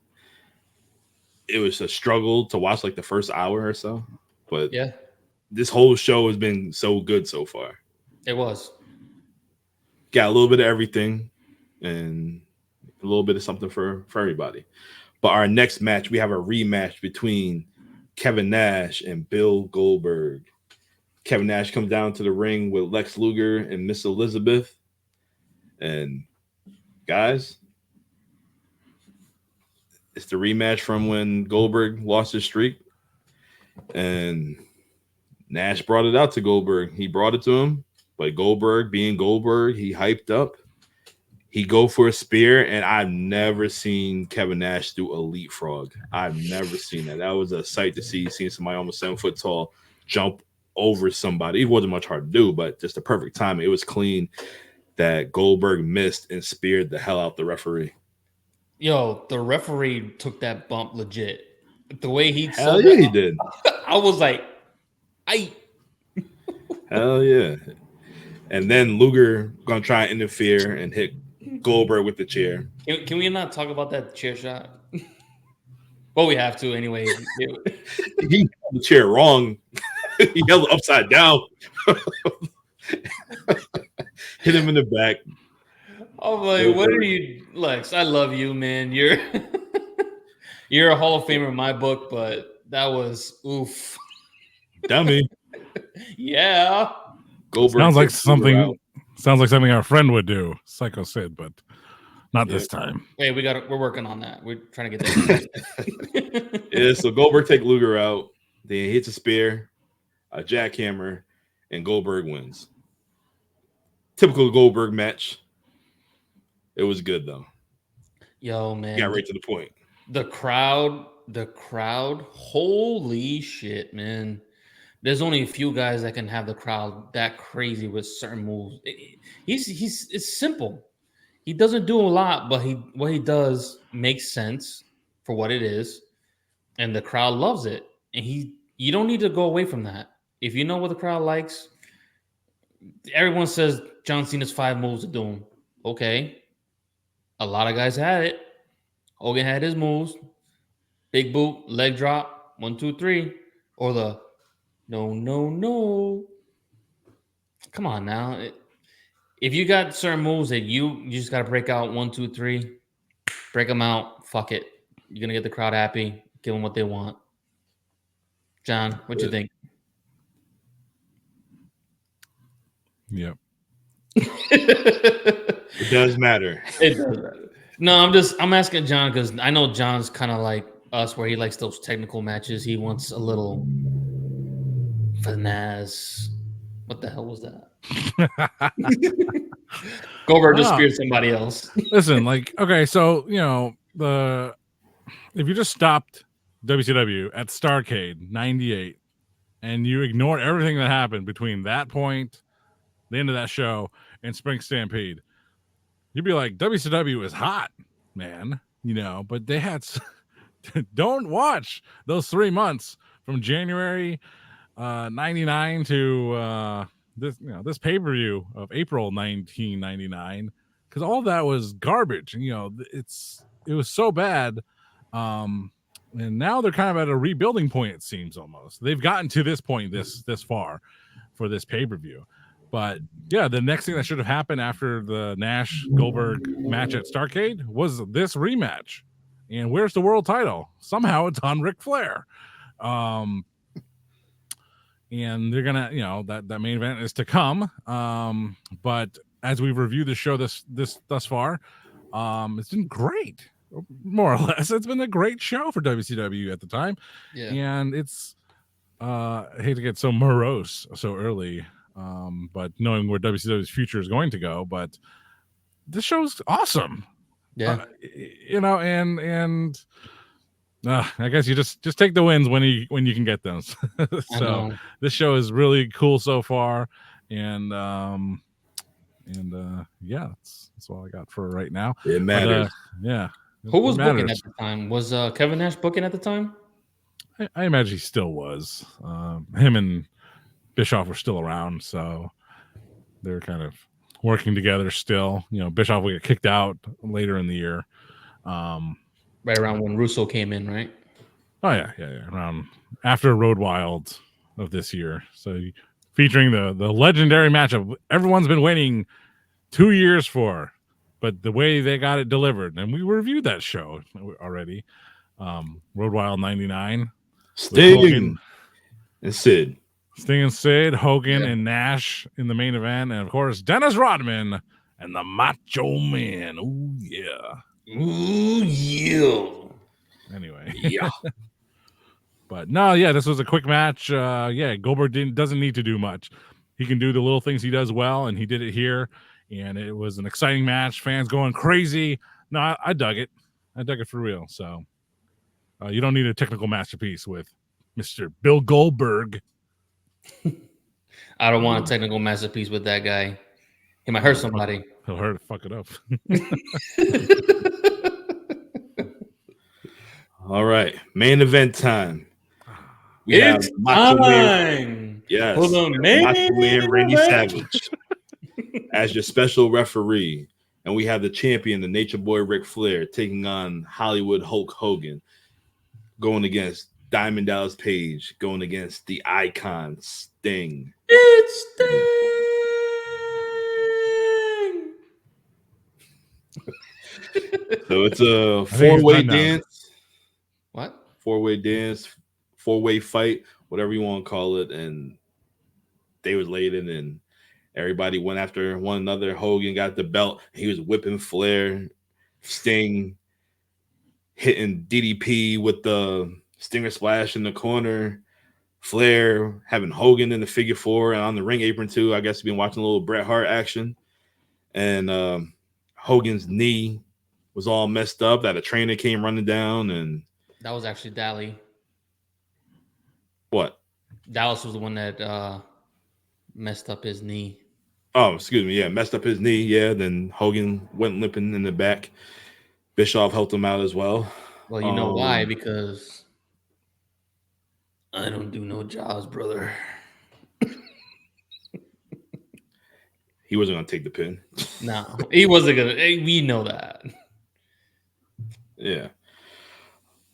it was a struggle to watch like the first hour or so. But yeah, this whole show has been so good so far. It was. Got a little bit of everything and a little bit of something for everybody. But our next match, we have a rematch between Kevin Nash and Bill Goldberg. Kevin Nash comes down to the ring with Lex Luger and Miss Elizabeth. And guys, it's the rematch from when Goldberg lost his streak. And Nash brought it out to Goldberg. He brought it to him. But Goldberg, being Goldberg, he hyped up. He go for a spear, and I've never seen Kevin Nash do a leapfrog. I've never seen that. That was a sight to see, seeing somebody almost 7 foot tall jump over somebody. It wasn't much hard to do, but just the perfect timing. It was clean that Goldberg missed and speared the hell out the referee. Yo, the referee took that bump legit. The way he Hell yeah, he did. I was like, Hell yeah. And then Luger gonna try and interfere and hit Goldberg with the chair. Can we not talk about that chair shot? Well, we have to anyway. He held the chair wrong. He held it upside down. Hit him in the back. I'm like, what are you, Lex? I love you, man. You're you're a Hall of Famer in my book, but that was oof. Dummy. Yeah. Goldberg sounds like something our friend would do, Psycho Sid, but not this time. Hey, we're working on that. We're trying to get that. Yeah, so Goldberg take Luger out, then he hits a spear, a jackhammer, and Goldberg wins. Typical Goldberg match. It was good though. Yo, man. Got right to the point. The crowd, holy shit, man. There's only a few guys that can have the crowd that crazy with certain moves. It's simple. He doesn't do a lot, but what he does makes sense for what it is, and the crowd loves it. And you don't need to go away from that. If you know what the crowd likes, everyone says John Cena's 5 moves to doom. Okay, a lot of guys had it. Hogan had his moves: big boot, leg drop, 1, 2, 3, or the no. Come on now. If you got certain moves that you just got to break out 1, 2, 3, break them out. Fuck it. You're going to get the crowd happy. Give them what they want. John, what you think? Yep. It does matter. It does matter. No, I'm asking John because I know John's kind of like us where he likes those technical matches. He wants a little finesse. What the hell was that? Goldberg just speared somebody else. Listen, okay, so if you just stopped WCW at Starrcade 98 and you ignore everything that happened between that point, the end of that show, and Spring Stampede, you'd be like, WCW is hot, man. But they had don't watch those 3 months from January 99 to this pay-per-view of April 1999, because all that was garbage. It was so bad, and now they're kind of at a rebuilding point. It seems almost they've gotten to this point this far for this pay-per-view. But yeah, the next thing that should have happened after the Nash Goldberg match at Starrcade was this rematch. And where's the world title? Somehow it's on Ric Flair. And they're gonna, that main event is to come. But as we've reviewed the show this thus far, it's been great, more or less. It's been a great show for WCW at the time. Yeah. And it's I hate to get so morose so early, but knowing where WCW's future is going to go, but this show's awesome. Yeah. And I guess you just take the wins when you can get them. So this show is really cool so far, and yeah, that's all I got for right now. It matters. Yeah. Who was booking at the time? Was Kevin Nash booking at the time? I imagine he still was. Him and Bischoff were still around, so they're kind of working together still. Bischoff will get kicked out later in the year. Right around when Russo came in, right? Oh yeah. Around after Road Wild of this year. So featuring the legendary matchup everyone's been waiting 2 years for, but the way they got it delivered, and we reviewed that show already. Road Wild 99. Sting and Sid. Sting and Sid, Hogan and Nash in the main event, and of course Dennis Rodman and the Macho Man. Oh yeah. Ooh, yeah. Anyway. Yeah. But no, yeah, this was a quick match. Yeah, Goldberg doesn't need to do much. He can do the little things he does well, and he did it here. And it was an exciting match. Fans going crazy. No, I dug it. I dug it for real. So you don't need a technical masterpiece with Mr. Bill Goldberg. I don't want a technical masterpiece with that guy. He might hurt somebody. He'll fuck it up. All right, main event time. We It's have Macho Man. time. Yes, Hold on, Macho Man Randy event. Savage as your special referee, and we have the champion, the Nature Boy Ric Flair, taking on Hollywood Hulk Hogan, going against Diamond Dallas Page, going against the Icon Sting. It's Sting. So it's a I think it's four-way done now. dance. What? Four-way dance, four-way fight, whatever you want to call it. And they was laid in, and everybody went after one another. Hogan got the belt. He was whipping Flair. Sting hitting DDP with the Stinger Splash in the corner. Flair having Hogan in the figure four and on the ring apron too. I guess you've been watching a little Bret Hart action. And Hogan's knee was all messed up. That a trainer came running down, and That was actually Dally. what? Dallas was the one that messed up his knee. Oh, excuse me. Yeah, messed up his knee. Yeah, then Hogan went limping in the back. Bischoff helped him out as well. Well, you know why? Because I don't do no jobs, brother. He wasn't going to take the pin. No, he wasn't gonna. We know that. Yeah.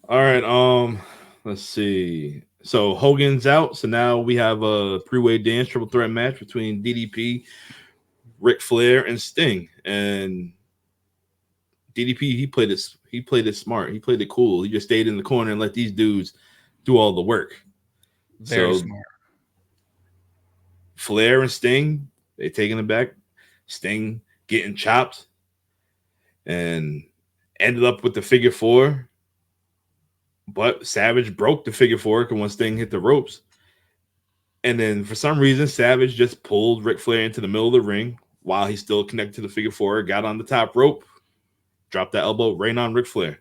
All right. Let's see. So Hogan's out. So now we have a three-way dance triple threat match between DDP, Ric Flair, and Sting. And DDP, he played it. He played it smart. He played it cool. He just stayed in the corner and let these dudes do all the work. Very smart. Flair and Sting, they taking it back. Sting getting chopped and ended up with the figure four. But Savage broke the figure four when Sting hit the ropes. And then for some reason, Savage just pulled Ric Flair into the middle of the ring while he's still connected to the figure four, got on the top rope, dropped that elbow right on Ric Flair.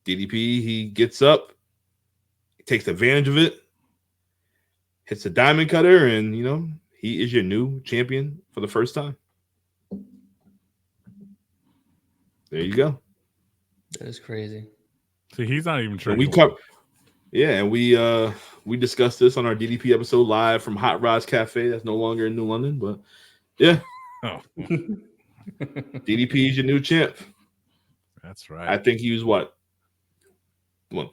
DDP, he gets up, takes advantage of it, hits a diamond cutter, and, you know, he is your new champion for the first time. There you go. That is crazy. See, he's not even sure. And we discussed this on our DDP episode live from Hot Rods Cafe. That's no longer in New London, but yeah. Oh, DDP is your new champ. that's right. I think he was what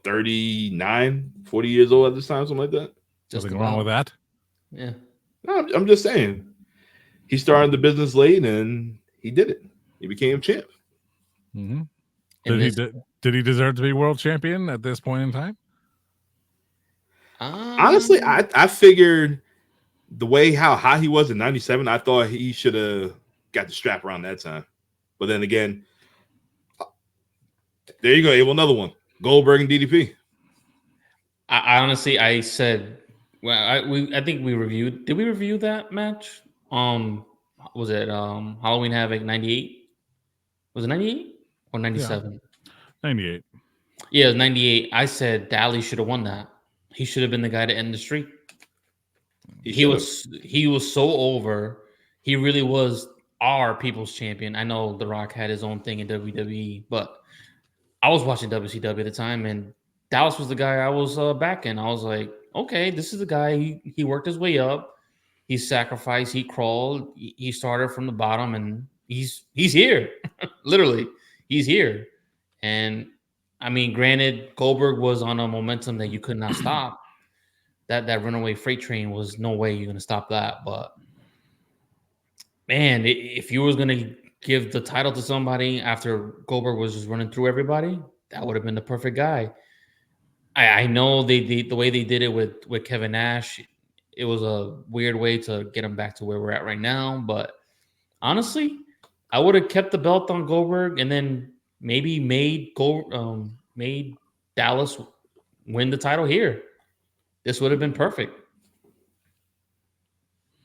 39, 40 years old at this time, something like that. Just Nothing wrong with that. Yeah. No, I'm just saying. He started the business late and he did it. He became champ. Mm-hmm. And Did he deserve to be world champion at this point in time? Honestly, I figured the way how hot he was in 97, I thought he should have got the strap around that time. But then again, there you go, Abel, another one. Goldberg and DDP. I honestly, I said, well, I think we reviewed. Did we review that match? Was it Halloween Havoc 98? Was it 98 or 97? 98. Yeah, it was 98. I said Dally should have won that. He should have been the guy to end the streak. He was so over. He really was our people's champion. I know The Rock had his own thing in WWE, but I was watching WCW at the time, and Dallas was the guy I was backing. I was like, okay, this is the guy. He worked his way up. He sacrificed. He crawled. He started from the bottom, and he's here. Literally, he's here. And I mean, granted, Goldberg was on a momentum that you could not stop. That runaway freight train was no way you're gonna stop that. But man, if you was gonna give the title to somebody after Goldberg was just running through everybody, that would have been the perfect guy. I know the way they did it with Kevin Nash, it was a weird way to get him back to where we're at right now. But honestly, I would have kept the belt on Goldberg and then maybe made Dallas win the title here. This would have been perfect.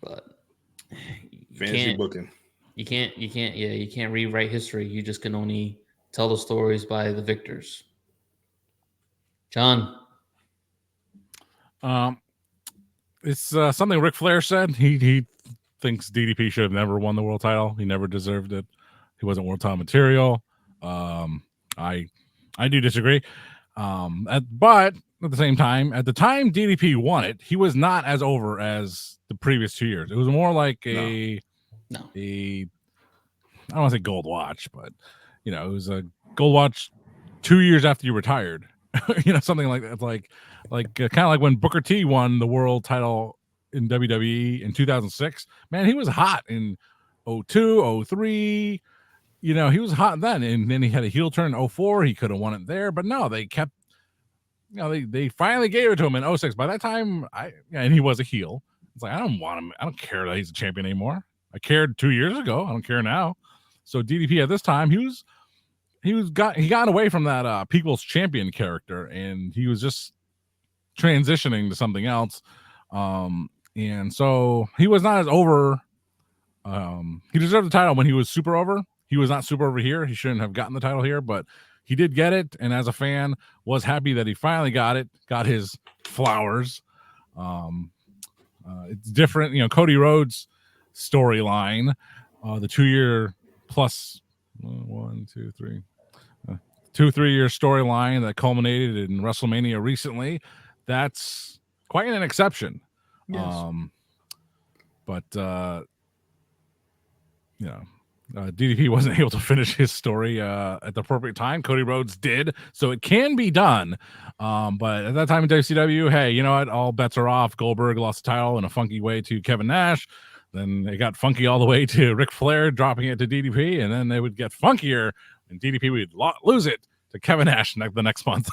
But fantasy booking. You can't rewrite history. You just can only tell the stories by the victors. John. It's something Ric Flair said. He thinks DDP should have never won the world title. He never deserved it. He wasn't world title material. I do disagree. But at the same time, at the time DDP won it, he was not as over as the previous 2 years. It was more like I don't want to say gold watch, but it was a gold watch 2 years after you retired. Something like that, like kind of like when Booker T won the world title in WWE in 2006. Man, he was hot in 02, 03. He was hot then, and then he had a heel turn in 04. He could have won it there, but no, they kept. They finally gave it to him in 06. By that time, and he was a heel. It's like I don't want him. I don't care that he's a champion anymore. I cared 2 years ago. I don't care now. So DDP at this time, he got away from that People's Champion character, and he was just transitioning to something else. And so he was not as over. He deserved the title when he was super over. He was not super over here. He shouldn't have gotten the title here, but he did get it. And as a fan, was happy that he finally got it. Got his flowers. It's different, Cody Rhodes' storyline, the 2 year plus 2-3 year storyline that culminated in WrestleMania recently. That's quite an exception. Yes. DDP wasn't able to finish his story at the appropriate time. Cody Rhodes did, so it can be done. But at that time in WCW, hey, you know what? All bets are off. Goldberg lost the title in a funky way to Kevin Nash. Then it got funky all the way to Ric Flair dropping it to DDP, and then they would get funkier, and DDP would lose it to Kevin Nash the next month.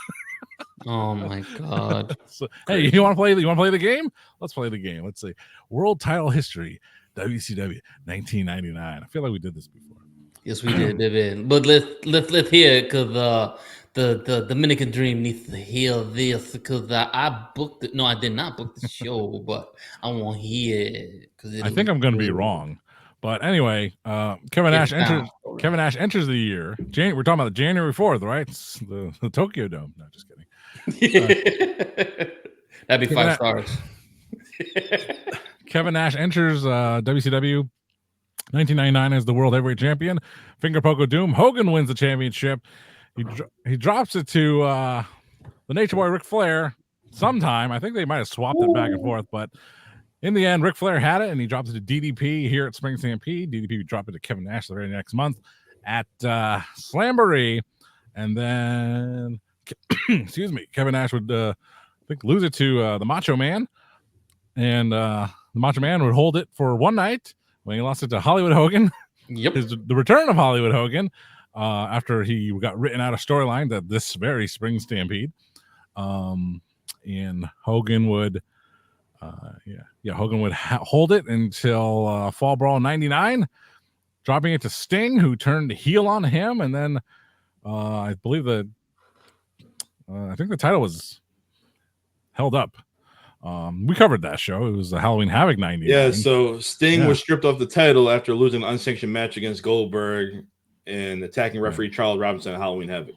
Oh my God! So, hey, you want to play? You want to play the game? Let's play the game. Let's see. World title history, WCW 1999. I feel like we did this before. Yes, we did. But let's hear it because the Dominican Dream needs to hear this because I booked it. No, I did not book the show, but I want to hear it because I think I'm going to be wrong. But anyway, Kevin Nash enters the year. We're talking about the January 4th, right? It's the Tokyo Dome. No, just kidding. That'd be 5 stars. Kevin Nash enters WCW 1999 as the World Heavyweight Champion. Finger poke of doom. Hogan wins the championship. He drops it to the Nature Boy Ric Flair sometime. I think they might have swapped it back and forth, but in the end, Ric Flair had it, and he dropped it to DDP here at Spring Stampede. DDP would drop it to Kevin Nash the very next month at Slamboree, and then excuse me, Kevin Nash would I think lose it to the Macho Man, and the Macho Man would hold it for one night when he lost it to Hollywood Hogan. Yep, the return of Hollywood Hogan after he got written out of storyline that this very Spring Stampede, and Hogan would. Hogan would hold it until Fall Brawl 99, dropping it to Sting, who turned heel on him, and then I believe I think the title was held up. We covered that show. It was the Halloween Havoc 99. Yeah, so Sting was stripped of the title after losing an unsanctioned match against Goldberg and attacking referee Charles Robinson at Halloween Havoc.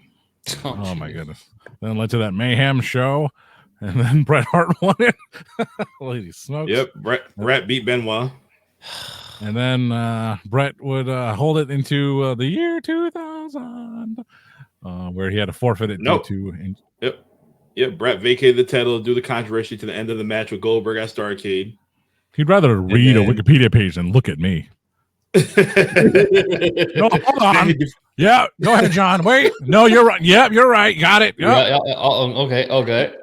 Oh my goodness. Then led to that Mayhem show. And then Bret Hart won it. Lady smokes. Yep, Bret beat Benoit. And then Bret would hold it into the year 2000, where he had to forfeit it due to. Yep, Bret vacated the title due to controversy to the end of the match with Goldberg at Starrcade. He'd rather read a Wikipedia page than look at me. No, hold on. Yeah, go ahead, John. Wait. No, you're right. Yep, you're right. Got it. Yep. Okay.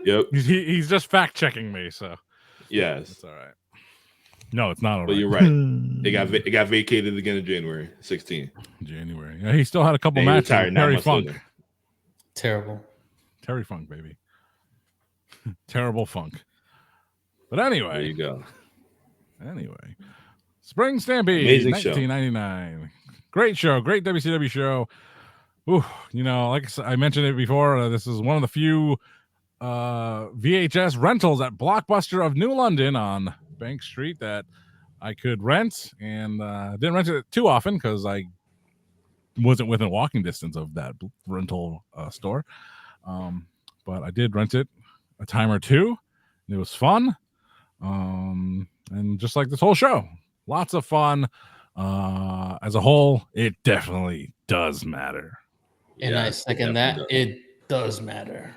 Yep. He's just fact checking me. So yes, it's all right. No, it's not all right. But you're right. It got vacated again in January 16th. January. Yeah, he still had a couple matches with Terry Funk. Later. Terrible. Terry Funk, baby. Terrible Funk. But anyway, there you go. Anyway, Spring Stampede, Amazing show. 1999. Great show, great WCW show. Ooh, you know, like I mentioned it before, this is one of the few VHS rentals at Blockbuster of New London on Bank Street that I could rent, and didn't rent it too often because I wasn't within walking distance of that rental store. But I did rent it a time or two. It was fun. And just like this whole show, lots of fun. As a whole, it definitely does matter. And I second that. It does matter.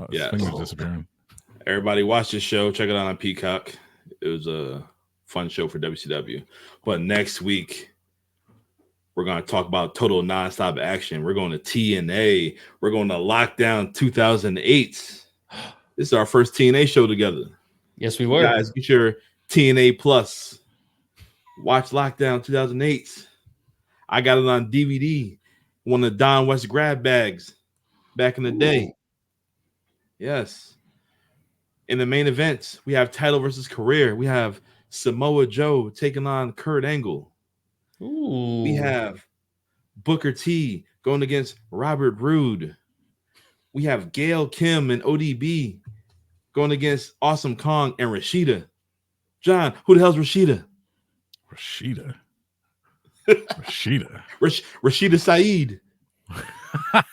Yeah, fingers disappearing. Everybody watch this show. Check it out on Peacock. It was a fun show for WCW. But next week, we're going to talk about total nonstop action. We're going to TNA. We're going to Lockdown 2008. This is our first TNA show together. Yes, we were. Guys, get your TNA Plus. Watch Lockdown 2008. I got it on DVD. One of the Don West grab bags back in the day. Yes. In the main event, we have title versus career. We have Samoa Joe taking on Kurt Angle. Ooh. We have Booker T going against Robert Roode. We have Gail Kim and ODB going against Awesome Kong and Rashida. John, who the hell's Rashida? Rashida. Rashida Saeed.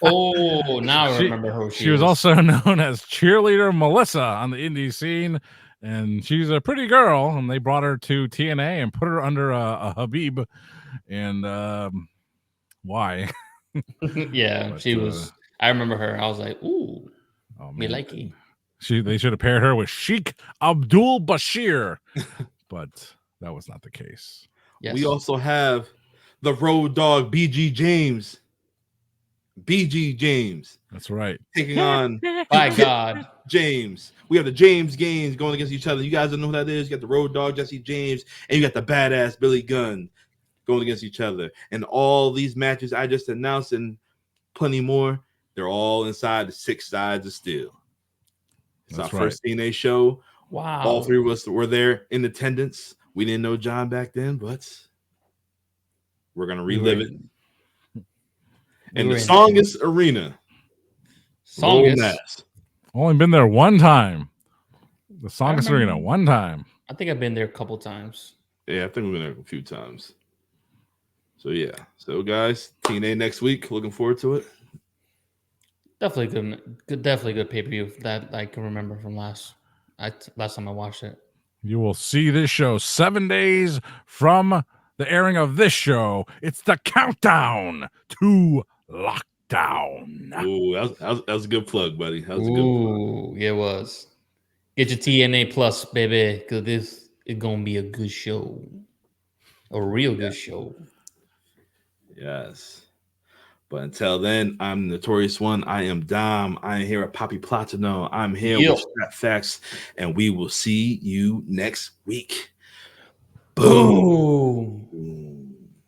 Oh, now I remember who she was also known as cheerleader Melissa on the indie scene, and she's a pretty girl, and they brought her to TNA and put her under a Habib. And why? Yeah, but, she was. I remember her. I was like, ooh, me likey. They should have paired her with Sheikh Abdul Bashir, but that was not the case. Yes. We also have the Road Dogg BG James. BG James. That's right. Taking on by God James. We have the James Gaines going against each other. You guys don't know who that is. You got the Road Dogg Jesse James, and you got the badass Billy Gunn going against each other. And all these matches I just announced and plenty more, they're all inside the 6 sides of steel. It's That's our first TNA show. Wow. All 3 of us were there in attendance. We didn't know John back then, but we're going to relive it. And the Songus Arena. Songus. Only been there one time. The Songus Arena, one time. I think I've been there a couple times. Yeah, I think we've been there a few times. So, yeah. So, guys, TNA next week. Looking forward to it. Definitely good pay-per-view that I can remember from last time I watched it. You will see this show 7 days from the airing of this show. It's the countdown to Lockdown. Ooh, that was a good plug, buddy. That was a good plug. Yeah, it was. Get your TNA Plus, baby, because this is going to be a good show. A real good show. Yes. But until then, I'm the Notorious One. I am Dom. I am here at Poppy Platino. I'm here with Strap Facts, and we will see you next week. Boom.